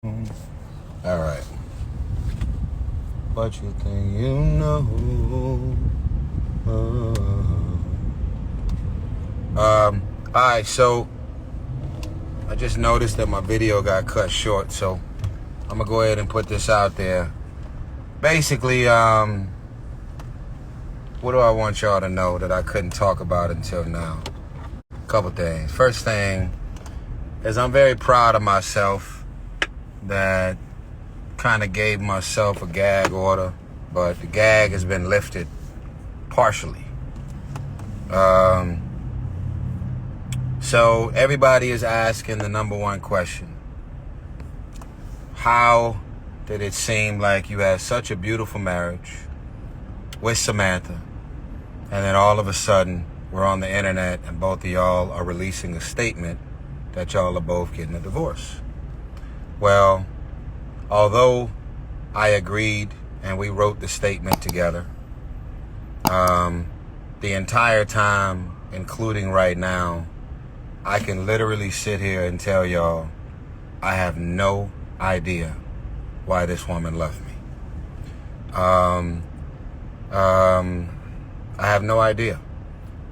All right. What you think you know? All right, so I just noticed that my video got cut short, so I'm gonna go ahead and put this out there. Basically, what do I want y'all to know that I couldn't talk about until now? A couple things. First thing is I'm very proud of myself that kind of gave myself a gag order, but the gag has been lifted partially. So everybody is asking the number one question. How did it seem like you had such a beautiful marriage with Samantha, and then all of a sudden we're on the internet and both of y'all are releasing a statement that y'all are both getting a divorce? Well, although I agreed and we wrote the statement together, the entire time, including right now, I can literally sit here and tell y'all I have no idea why this woman left me. I have no idea.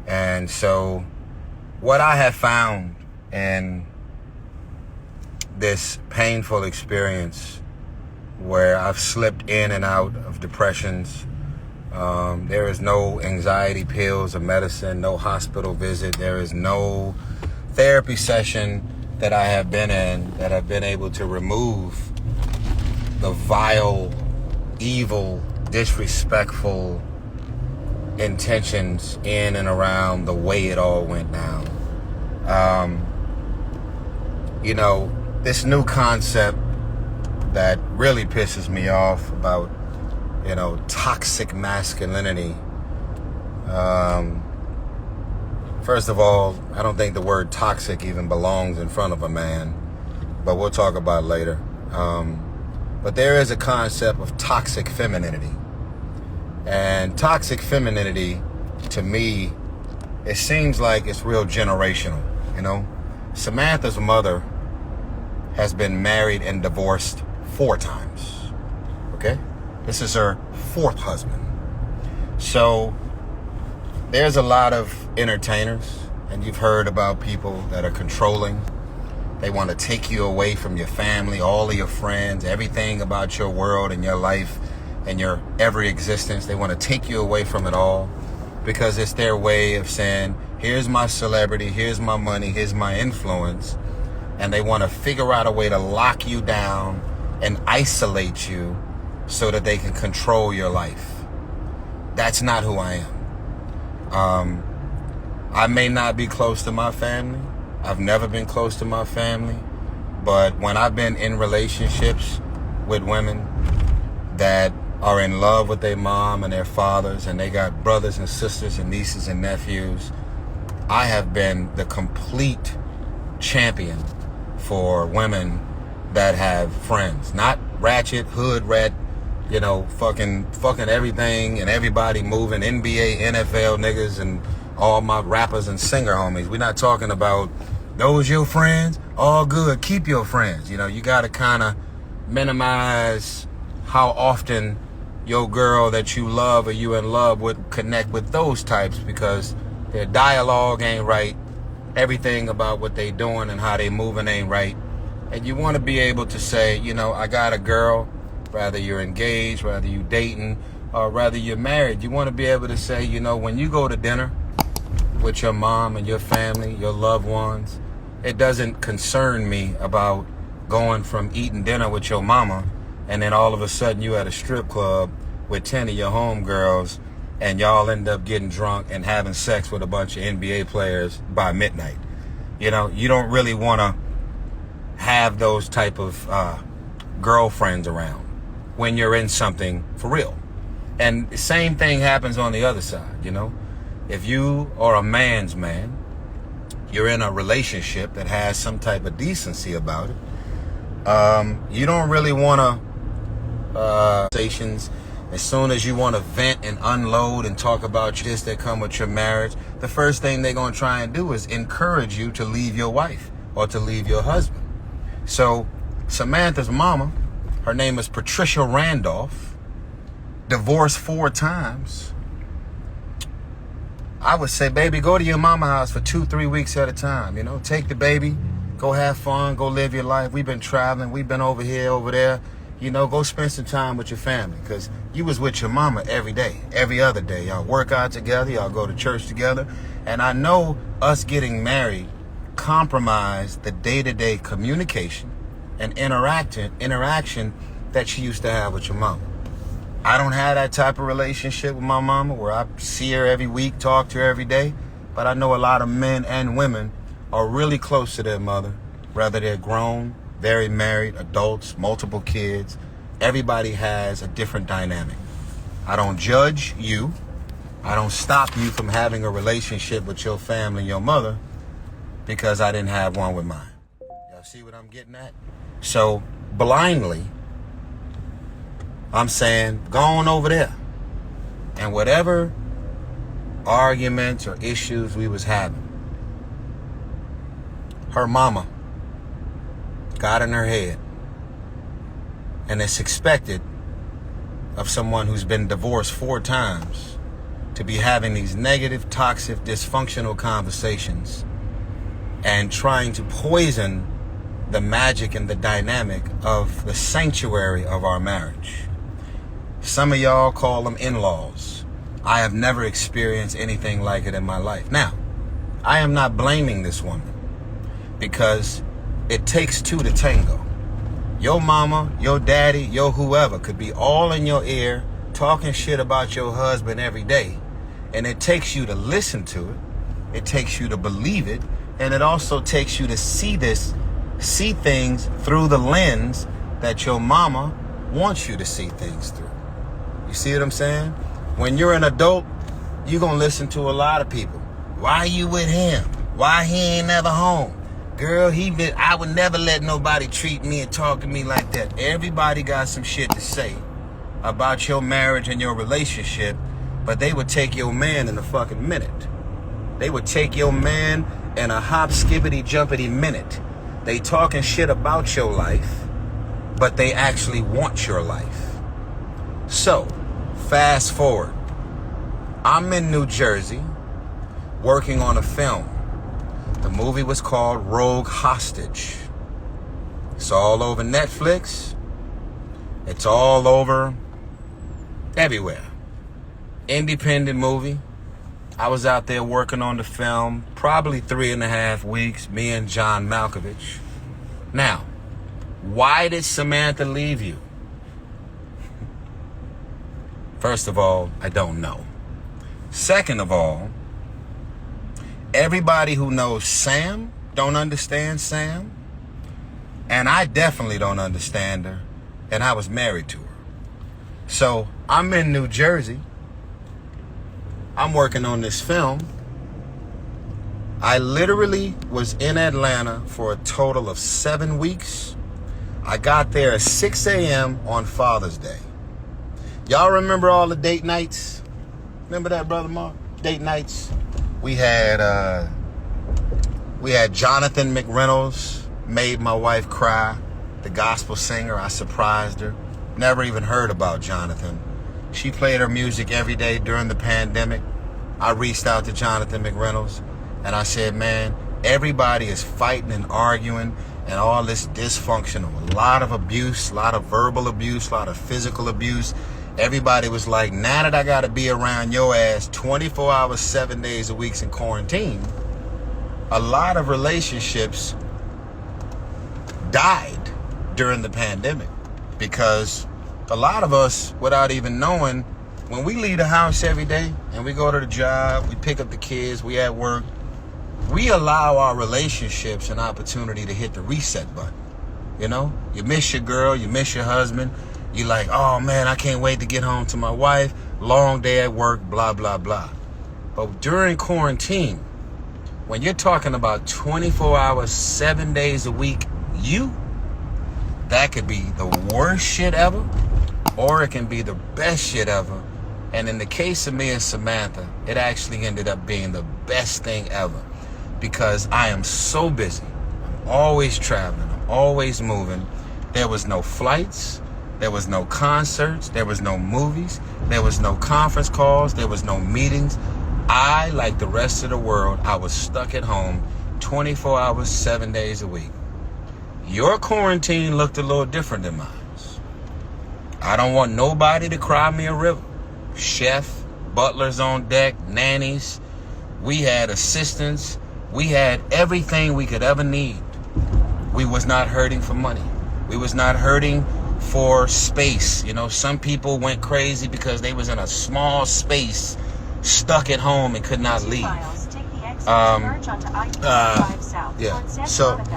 And so what I have found in this painful experience where I've slipped in and out of depressions, there is no anxiety pills or medicine, no hospital visit. There is no therapy session that I have been in that have been able to remove the vile, evil, disrespectful intentions in and around the way it all went down. This new concept that really pisses me off about, toxic masculinity. First of all, I don't think the word toxic even belongs in front of a man, but we'll talk about it later. But there is a concept of toxic femininity. And toxic femininity, to me, it seems like it's real generational, Samantha's mother has been married and divorced 4 times, okay? This is her 4th husband. So there's a lot of entertainers, and you've heard about people that are controlling. They want to take you away from your family, all of your friends, everything about your world and your life and your every existence. They want to take you away from it all because it's their way of saying, here's my celebrity, here's my money, here's my influence. And they want to figure out a way to lock you down and isolate you so that they can control your life. That's not who I am. I may not be close to my family. I've never been close to my family. But when I've been in relationships with women that are in love with their mom and their fathers, and they got brothers and sisters and nieces and nephews, I have been the complete champion for women that have friends. Not ratchet, hood rat, fucking everything and everybody moving, NBA, NFL niggas and all my rappers and singer homies. We're not talking about those your friends, all good, keep your friends. You gotta kind of minimize how often your girl that you love or you in love with connect with those types, because their dialogue ain't right. Everything about what they doing and how they moving ain't right. And you want to be able to say, I got a girl, whether you're engaged, whether you dating, or whether you're married. You want to be able to say, when you go to dinner with your mom and your family, your loved ones, it doesn't concern me about going from eating dinner with your mama and then all of a sudden you at a strip club with 10 of your homegirls and y'all end up getting drunk and having sex with a bunch of NBA players by midnight. You don't really want to have those type of girlfriends around when you're in something for real. And the same thing happens on the other side, If you are a man's man, you're in a relationship that has some type of decency about it, you don't really want to conversations. As soon as you want to vent and unload and talk about this that come with your marriage, the first thing they're going to try and do is encourage you to leave your wife or to leave your husband. So Samantha's mama, her name is Patricia Randolph, divorced 4 times. I would say, baby, go to your mama house for 2-3 weeks at a time. You know, take the baby, go have fun, go live your life. We've been traveling, we've been over here, over there. You know, go spend some time with your family, because you was with your mama every day, every other day. Y'all work out together, y'all go to church together. And I know us getting married compromised the day-to-day communication and interaction that she used to have with your mama. I don't have that type of relationship with my mama where I see her every week, talk to her every day. But I know a lot of men and women are really close to their mother, whether they're grown, very married, adults, multiple kids. Everybody has a different dynamic. I don't judge you. I don't stop you from having a relationship with your family and your mother because I didn't have one with mine. Y'all see what I'm getting at? So blindly, I'm saying, go on over there. And whatever arguments or issues we was having, her mama got in her head, and it's expected of someone who's been divorced 4 times to be having these negative, toxic, dysfunctional conversations and trying to poison the magic and the dynamic of the sanctuary of our marriage. Some of y'all call them in-laws. I have never experienced anything like it in my life. Now, I am not blaming this woman, because it takes 2 to tango. Your mama, your daddy, your whoever could be all in your ear talking shit about your husband every day. And it takes you to listen to it. It takes you to believe it. And it also takes you to see things through the lens that your mama wants you to see things through. You see what I'm saying? When you're an adult, you're going to listen to a lot of people. Why you with him? Why he ain't never home? Girl, I would never let nobody treat me and talk to me like that. Everybody got some shit to say about your marriage and your relationship, but they would take your man in a fucking minute. They would take your man in a hop, skippity, jumpity minute. They talking shit about your life, but they actually want your life. So, fast forward. I'm in New Jersey working on a film. The movie was called Rogue Hostage. It's all over Netflix. It's all over everywhere. Independent movie. I was out there working on the film probably 3.5 weeks, me and John Malkovich. Now, why did Samantha leave you? First of all, I don't know. Second of all, everybody who knows Sam don't understand Sam. And I definitely don't understand her. And I was married to her. So I'm in New Jersey. I'm working on this film. I literally was in Atlanta for a total of 7 weeks. I got there at 6 a.m. on Father's Day. Y'all remember all the date nights? Remember that, Brother Mark? Date nights. We had Jonathan McReynolds, made my wife cry. The gospel singer, I surprised her. Never even heard about Jonathan. She played her music every day during the pandemic. I reached out to Jonathan McReynolds and I said, man, everybody is fighting and arguing and all this dysfunctional. A lot of abuse, a lot of verbal abuse, a lot of physical abuse. Everybody was like, now that I got to be around your ass 24 hours, 7 days a week in quarantine, a lot of relationships died during the pandemic because a lot of us, without even knowing, when we leave the house every day and we go to the job, we pick up the kids, we at work, we allow our relationships an opportunity to hit the reset button. You know, you miss your girl, you miss your husband. You like, oh man, I can't wait to get home to my wife. Long day at work, blah, blah, blah. But during quarantine, when you're talking about 24 hours, 7 days a week, that could be the worst shit ever, or it can be the best shit ever. And in the case of me and Samantha, it actually ended up being the best thing ever because I am so busy. I'm always traveling. I'm always moving. There was no flights. There was no concerts. There was no movies. There was no conference calls. There was no meetings. I, like the rest of the world, I was stuck at home 24 hours, 7 days a week. Your quarantine looked a little different than mine. I don't want nobody to cry me a river. Chef, butlers on deck, nannies. We had assistants. We had everything we could ever need. We was not hurting for money. We was not hurting for space. You know, some people went crazy because they was in a small space, stuck at home and could not leave.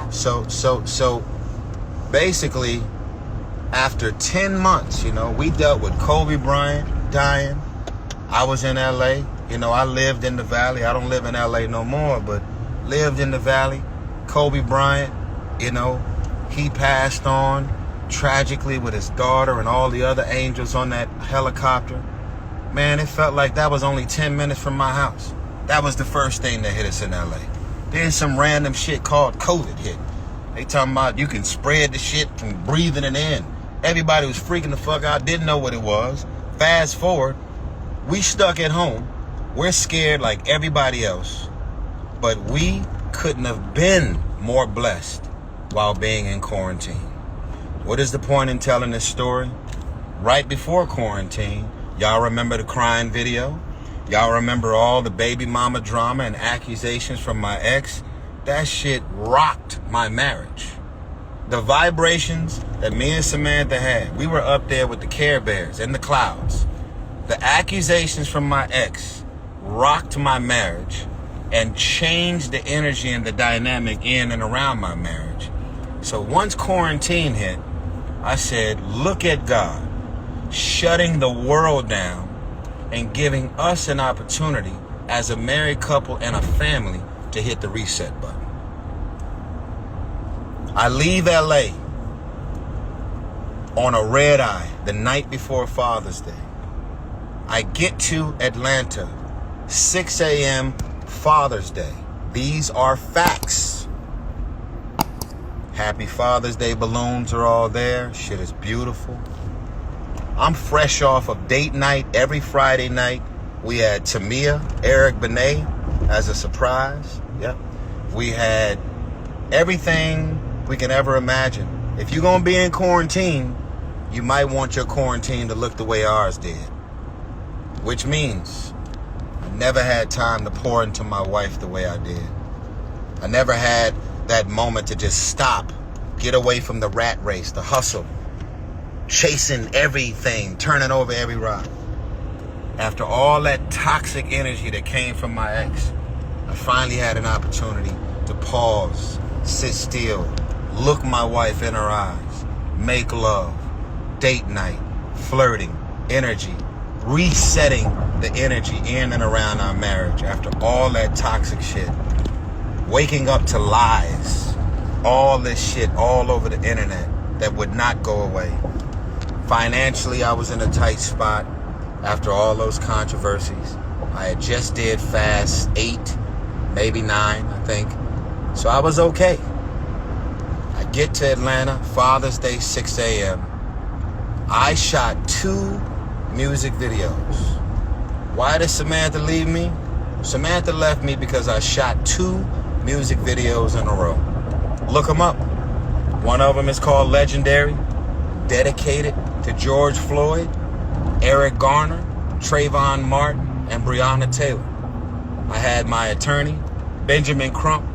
So basically, after 10 months, you know, we dealt with Kobe Bryant dying. I was in LA. You know, I lived in the Valley. I don't live in LA no more, but lived in the Valley. Kobe Bryant, you know, he passed on tragically with his daughter and all the other angels on that helicopter. Man, it felt like that was only 10 minutes from my house. That was the first thing that hit us in LA. Then some random shit called COVID hit. They talking about you can spread the shit from breathing it in. Everybody was freaking the fuck out, didn't know what it was. Fast forward, we stuck at home. We're scared like everybody else. But we couldn't have been more blessed while being in quarantine. What is the point in telling this story? Right before quarantine, y'all remember the crying video? Y'all remember all the baby mama drama and accusations from my ex? That shit rocked my marriage. The vibrations that me and Samantha had, we were up there with the Care Bears in the clouds. The accusations from my ex rocked my marriage and changed the energy and the dynamic in and around my marriage. So once quarantine hit, I said, look at God shutting the world down and giving us an opportunity as a married couple and a family to hit the reset button. I leave LA on a red eye the night before Father's Day. I get to Atlanta, 6 a.m. Father's Day. These are facts. Happy Father's Day balloons are all there. Shit is beautiful. I'm fresh off of date night every Friday night. We had Tamia, Eric Benet as a surprise. Yep. We had everything we can ever imagine. If you're going to be in quarantine, you might want your quarantine to look the way ours did. Which means I never had time to pour into my wife the way I did. I never had that moment to just stop, get away from the rat race, the hustle, chasing everything, turning over every rock. After all that toxic energy that came from my ex, I finally had an opportunity to pause, sit still, look my wife in her eyes, make love, date night, flirting, energy, resetting the energy in and around our marriage after all that toxic shit. Waking up to lies, all this shit all over the internet that would not go away. Financially, I was in a tight spot after all those controversies. I had just did fast 8, maybe 9, I think. So I was okay. I get to Atlanta, Father's Day, 6 a.m. I shot 2 music videos. Why did Samantha leave me? Samantha left me because I shot 2 music videos in a row. Look them up. One of them is called Legendary, dedicated to George Floyd, Eric Garner, Trayvon Martin, and Breonna Taylor. I had my attorney, Benjamin Crump,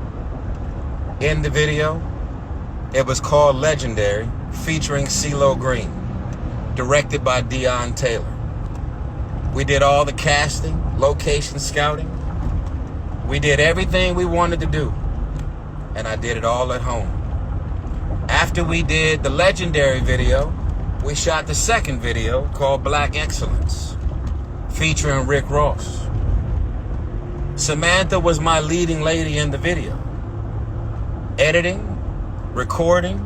in the video. It was called Legendary, featuring CeeLo Green, directed by Deon Taylor. We did all the casting, location scouting. We did everything we wanted to do, and I did it all at home. After we did the Legendary video, we shot the second video called Black Excellence, featuring Rick Ross. Samantha was my leading lady in the video. Editing, recording,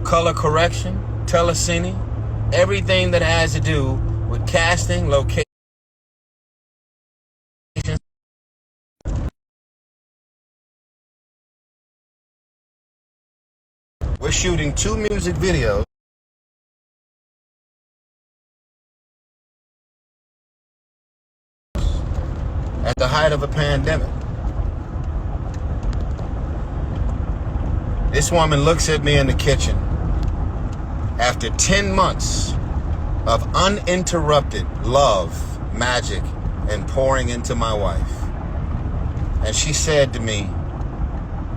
color correction, telecine, everything that has to do with casting, location, we're was shooting 2 music videos at the height of a pandemic. This woman looks at me in the kitchen after 10 months of uninterrupted love, magic, and pouring into my wife. And she said to me,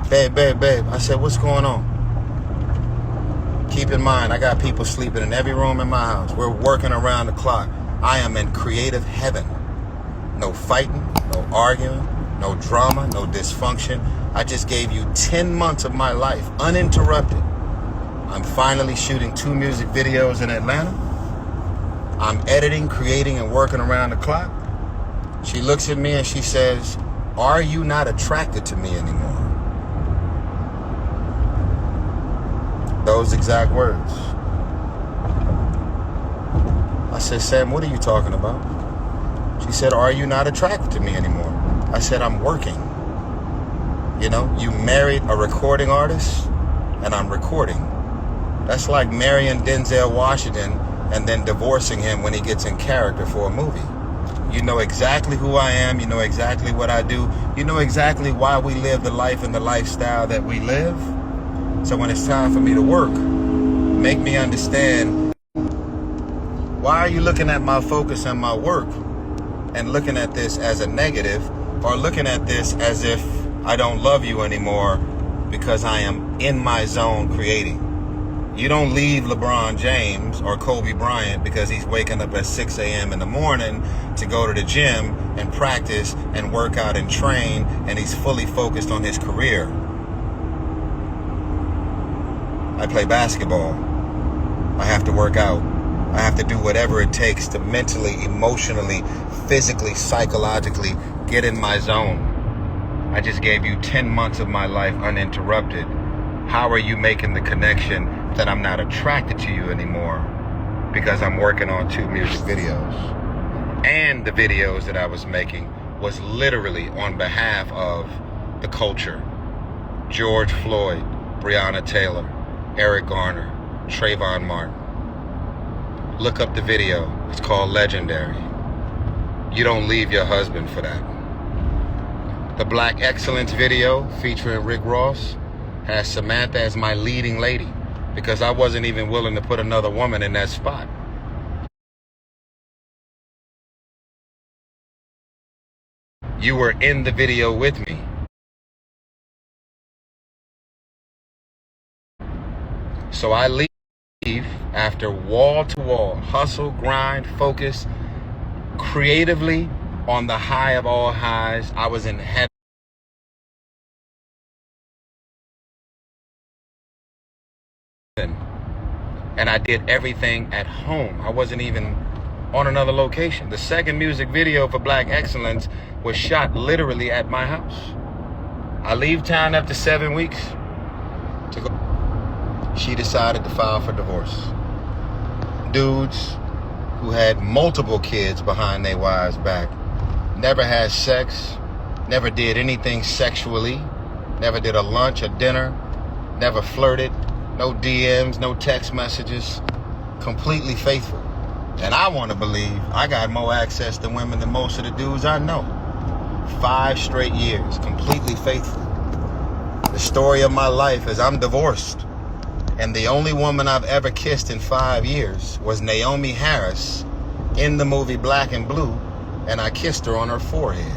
babe. I said, what's going on? Keep in mind, I got people sleeping in every room in my house. We're working around the clock. I am in creative heaven. No fighting, no arguing, no drama, no dysfunction. I just gave you 10 months of my life, uninterrupted. I'm finally shooting 2 music videos in Atlanta. I'm editing, creating, and working around the clock. She looks at me and she says, are you not attracted to me anymore? Those exact words. I said, Sam, what are you talking about? She said, are you not attracted to me anymore? I said, I'm working. You know, you married a recording artist and I'm recording. That's like marrying Denzel Washington and then divorcing him when he gets in character for a movie. You know exactly who I am. You know exactly what I do. You know exactly why we live the life and the lifestyle that we live. So when it's time for me to work, make me understand, why are you looking at my focus and my work and looking at this as a negative, or looking at this as if I don't love you anymore because I am in my zone creating? You don't leave LeBron James or Kobe Bryant because he's waking up at 6 a.m. in the morning to go to the gym and practice and work out and train, and he's fully focused on his career. I play basketball. I have to work out. I have to do whatever it takes to mentally, emotionally, physically, psychologically get in my zone. I just gave you 10 months of my life uninterrupted. How are you making the connection that I'm not attracted to you anymore because I'm working on 2 music videos? And the videos that I was making was literally on behalf of the culture. George Floyd, Breonna Taylor, Eric Garner, Trayvon Martin. Look up the video. It's called Legendary. You don't leave your husband for that. The Black Excellence video featuring Rick Ross has Samantha as my leading lady because I wasn't even willing to put another woman in that spot. You were in the video with me. So I leave after wall-to-wall, hustle, grind, focus, creatively on the high of all highs. I was in heaven. And I did everything at home. I wasn't even on another location. The second music video for Black Excellence was shot literally at my house. I leave town after 7 weeks to go. She decided to file for divorce. Dudes who had multiple kids behind their wives' back, never had sex, never did anything sexually, never did a lunch, a dinner, never flirted, no DMs, no text messages, completely faithful. And I want to believe I got more access to women than most of the dudes I know. 5 straight years, completely faithful. The story of my life is I'm divorced. And the only woman I've ever kissed in 5 years was Naomi Harris in the movie Black and Blue, and I kissed her on her forehead.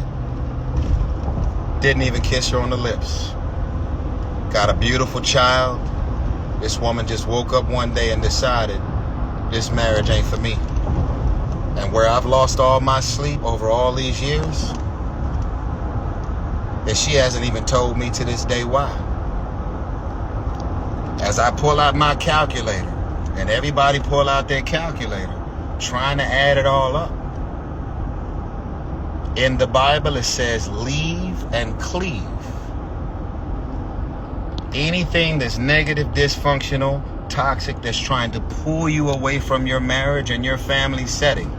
Didn't even kiss her on the lips. Got a beautiful child. This woman just woke up one day and decided this marriage ain't for me. And where I've lost all my sleep over all these years, that she hasn't even told me to this day why. As I pull out my calculator, and everybody pull out their calculator, trying to add it all up. In the Bible, it says, leave and cleave. Anything that's negative, dysfunctional, toxic, that's trying to pull you away from your marriage and your family setting.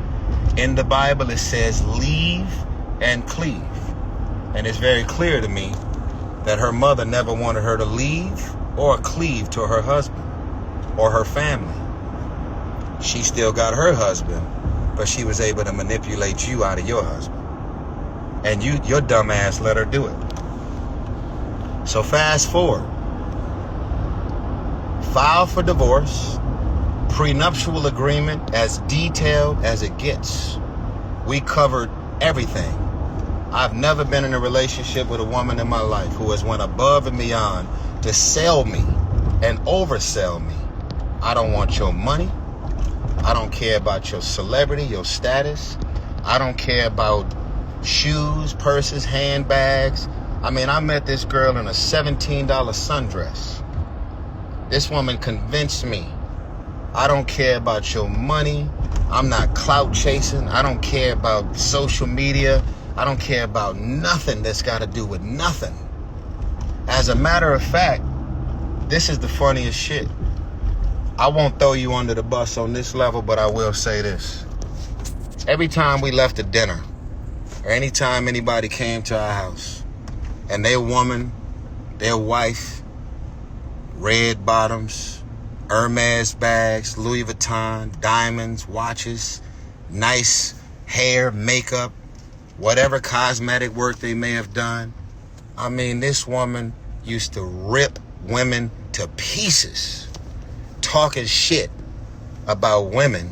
In the Bible, it says, leave and cleave. And it's very clear to me that her mother never wanted her to leave or cleave to her husband or her family. She still got her husband, but she was able to manipulate you out of your husband. And your dumb ass let her do it. So fast forward. File for divorce. Prenuptial agreement as detailed as it gets. We covered everything. I've never been in a relationship with a woman in my life who has went above and beyond to sell me and oversell me. I don't want your money. I don't care about your celebrity, your status. I don't care about shoes, purses, handbags. I mean, I met this girl in a $17 sundress. This woman convinced me, I don't care about your money. I'm not clout chasing. I don't care about social media. I don't care about nothing that's got to do with nothing. As a matter of fact, this is the funniest shit. I won't throw you under the bus on this level, but I will say this. Every time we left a dinner, or anytime anybody came to our house, and their woman, their wife, red bottoms, Hermes bags, Louis Vuitton, diamonds, watches, nice hair, makeup, whatever cosmetic work they may have done. I mean, this woman used to rip women to pieces, talking shit about women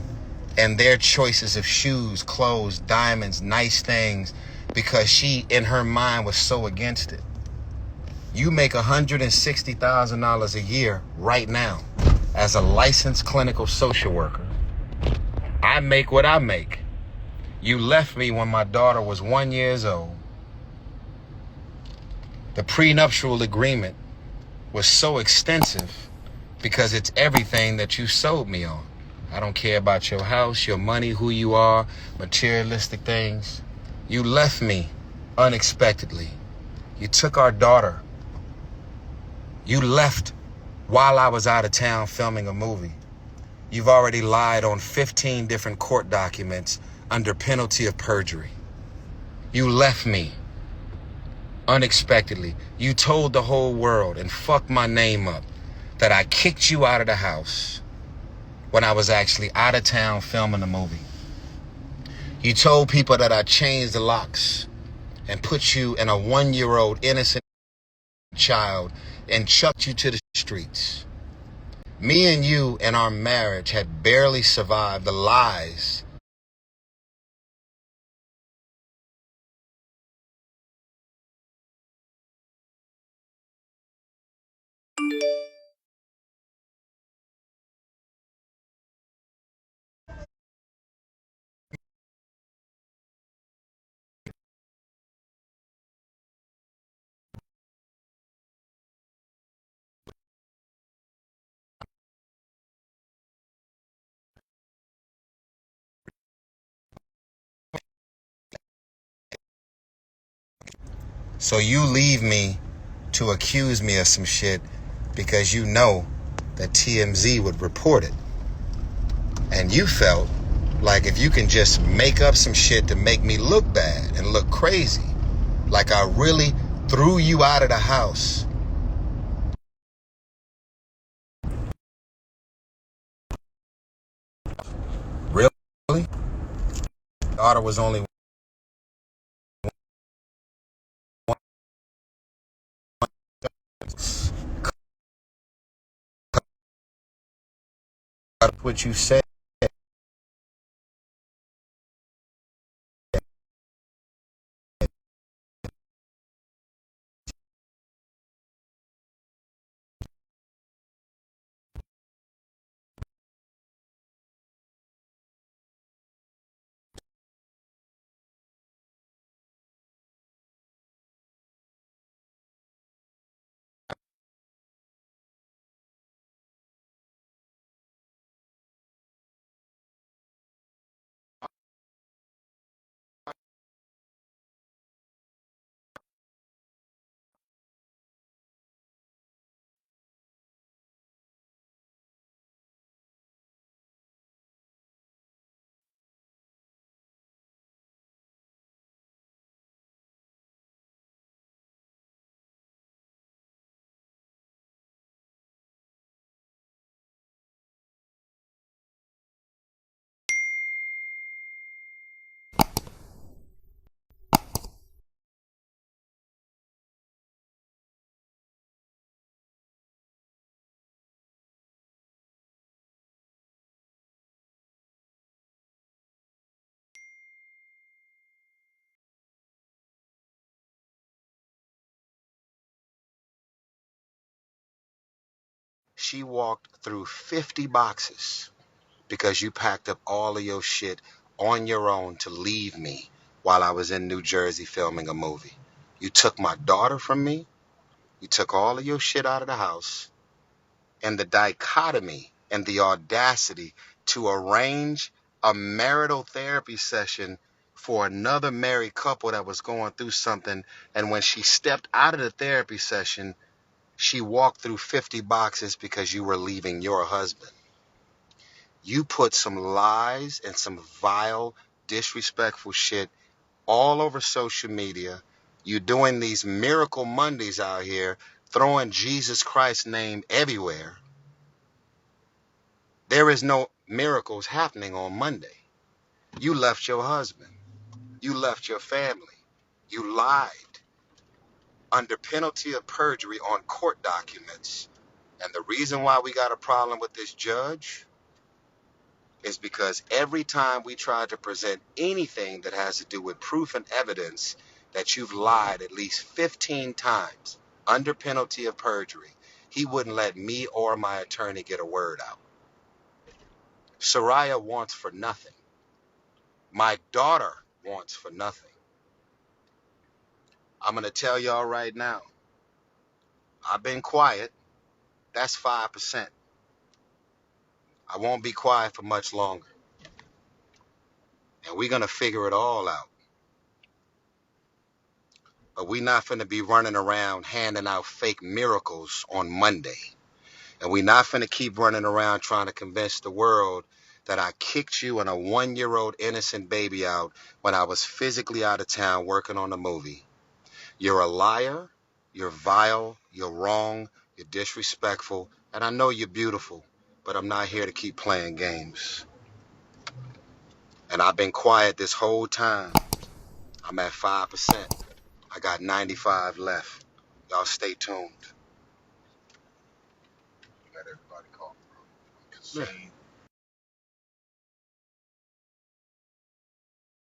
and their choices of shoes, clothes, diamonds, nice things, because she, in her mind, was so against it. You make $160,000 a year right now as a licensed clinical social worker. I make what I make. You left me when my daughter was 1 year old. The prenuptial agreement was so extensive because it's everything that you sold me on. I don't care about your house, your money, who you are, materialistic things. You left me unexpectedly. You took our daughter. You left while I was out of town filming a movie. You've already lied on 15 different court documents under penalty of perjury. You left me unexpectedly. You told the whole world and fucked my name up that I kicked you out of the house when I was actually out of town filming a movie. You told people that I changed the locks and put you in a 1-year-old innocent child and chucked you to the streets. Me and you and our marriage had barely survived the lies So you leave me to accuse me of some shit because you know that TMZ would report it. And you felt like if you can just make up some shit to make me look bad and look crazy, like I really threw you out of the house. Really? Daughter was only what you said. She walked through 50 boxes because you packed up all of your shit on your own to leave me while I was in New Jersey filming a movie. You took my daughter from me. You took all of your shit out of the house. And the dichotomy and the audacity to arrange a marital therapy session for another married couple that was going through something. And when she stepped out of the therapy session, she walked through 50 boxes because you were leaving your husband. You put some lies and some vile, disrespectful shit all over social media. You're doing these miracle Mondays out here, throwing Jesus Christ's name everywhere. There is no miracles happening on Monday. You left your husband. You left your family. You lied under penalty of perjury on court documents. And the reason why we got a problem with this judge is because every time we try to present anything that has to do with proof and evidence that you've lied at least 15 times under penalty of perjury, he wouldn't let me or my attorney get a word out. Soraya wants for nothing. My daughter wants for nothing. I'm going to tell y'all right now, I've been quiet. That's 5%. I won't be quiet for much longer. And we're going to figure it all out. But we're not going to be running around handing out fake miracles on Monday. And we're not going to keep running around trying to convince the world that I kicked you and a 1-year-old innocent baby out when I was physically out of town working on a movie. You're a liar. You're vile. You're wrong. You're disrespectful. And I know you're beautiful, but I'm not here to keep playing games. And I've been quiet this whole time. I'm at 5%. I got 95 left. Y'all stay tuned. Let everybody call. Yeah.